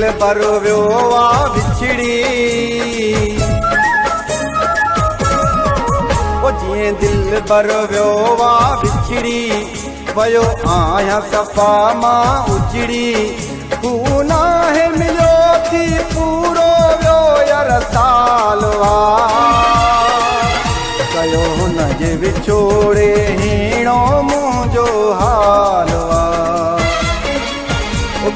दिल बर वियो आ विछड़ी जीअं दिल बर वियो आ विछड़ी वयो आहियां सफ़ा मां उजड़ी तू नाहे मिलियो थी पूरो वियो यार साल कयो हुन जे विछोड़े हीणो मुंहिंजो हाल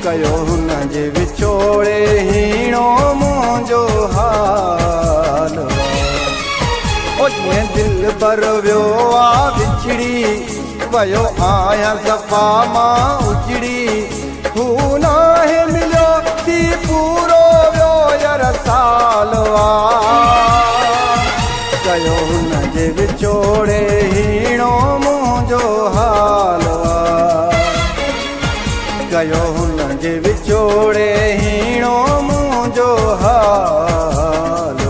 कयो हुन जे विछोड़े हीणो मुंहिंजो हाल जीअं दिल बर वियो आ विछड़ी वयो आहियां सफ़ा मां उजड़ी तू नाहे मिलियो थी पूरो वियो यार साल कयो हुन जे विछोड़े हीणो मुंहिंजो हाल कयो हुन जे विछोड़े हीणो मुंहिंजो हाल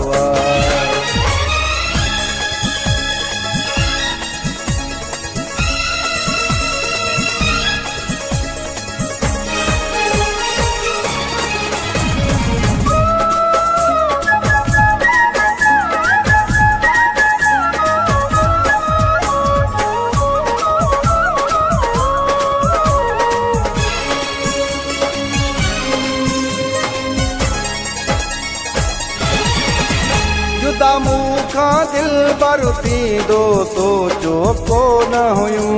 जुदा मूंखां दिल बर थींदो सोचो कोन हुयूं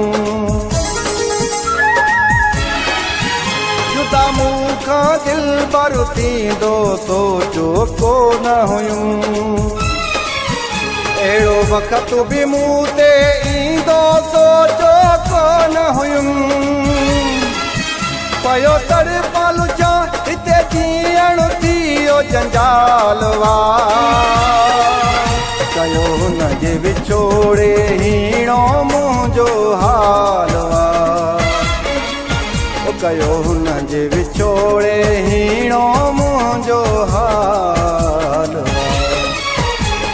जुदा मूंखां दिल बर थींदो सोचो कोन हुयूं अहिड़ो वक़्त बि मूं ते ईंदो सोचो कोन हुयूं पयो तड़पाल छा हिते जीअण थियो जंजाल कयो हुन जे विछोड़े हीणो मुंहिंजो हाल कयो हुन जे विछोड़े हीणो मुंहिंजो हाल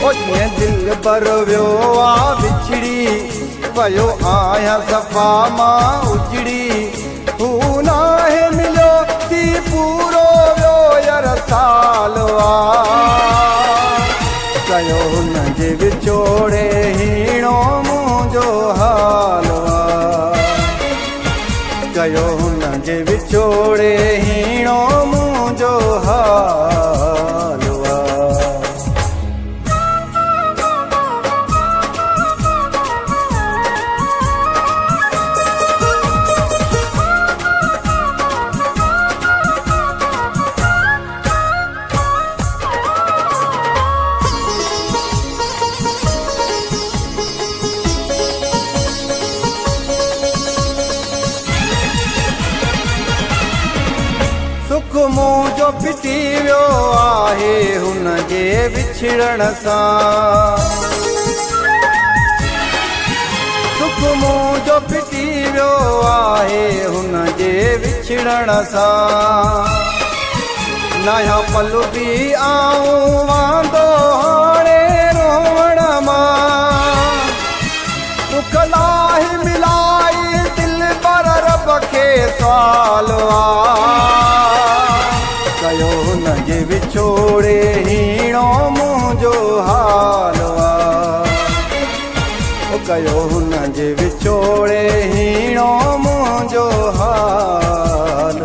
जीअं दिल बर वियो आ विछड़ी वयो आहियां सफ़ा मां उजड़ी तू नाहे मिलियो थी पूरो वियो यार साल कयो हुन जे विछोड़े हीणो मुंहिंजो हाल कयो हुन जे विछोड़े हीणो मुंहिंजो हाल सुख मुंहिंजो फिटी वियो आहे हुन जे विछड़ण सां सुख मुंहिंजो फिटी वियो आहे हुन जे विछड़ण सां नया पल बि आऊं वांदो हाणे रोवण मां दुख लाहे मिलाई दिल पर रब खे सवाल कयो हुन जे विछोड़े हीणो मुंहिंजो हाल कयो हुन जे विछोड़े हीणो मुंहिंजो हाल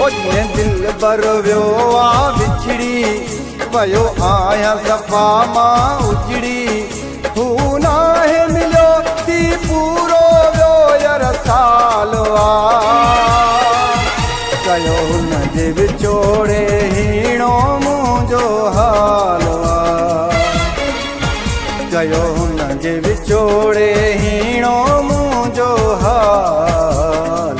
जीअं दिल बर वियो आ विछड़ी वयो आहियां सफ़ा मां उजड़ी तू नाहे मिलियो थी पूरो वियो यार साल कयो हुन जे विछोड़े हीणो मुंहिंजो हाल कयो हुन जे विछोड़े हीणो मुंहिंजो हाल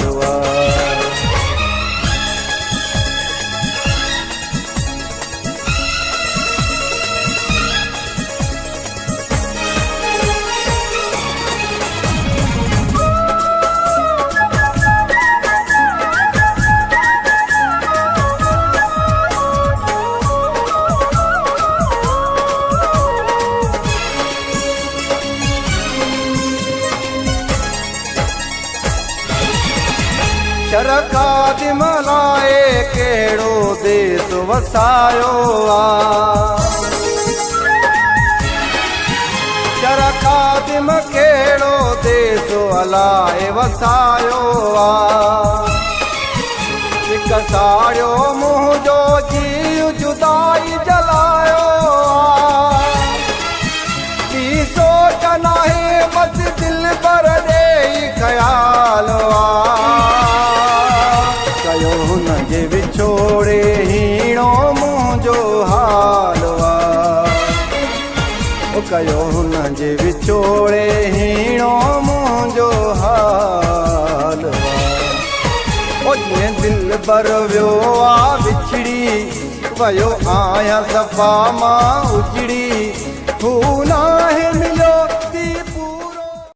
शरका दिमलाए के कहिड़ो देश वसायो आ। चरकादिम कहिड़ो देश अलाए वसायो आ। हिक साड़ियो मुंहुं जो जीव जुदाई जलायो आ। की सोच नाहे बस दिल पर दे ख़याल आ। कयो हुन जे विछोड़े हीणो मुंहिंजो हाल आ। कयो हुन जे विछोड़े हीणो मुंहिंजो हाल आ। जीअं दिल बर वियो आ विछड़ी वयो आहियां सफ़ा मां उजड़ी।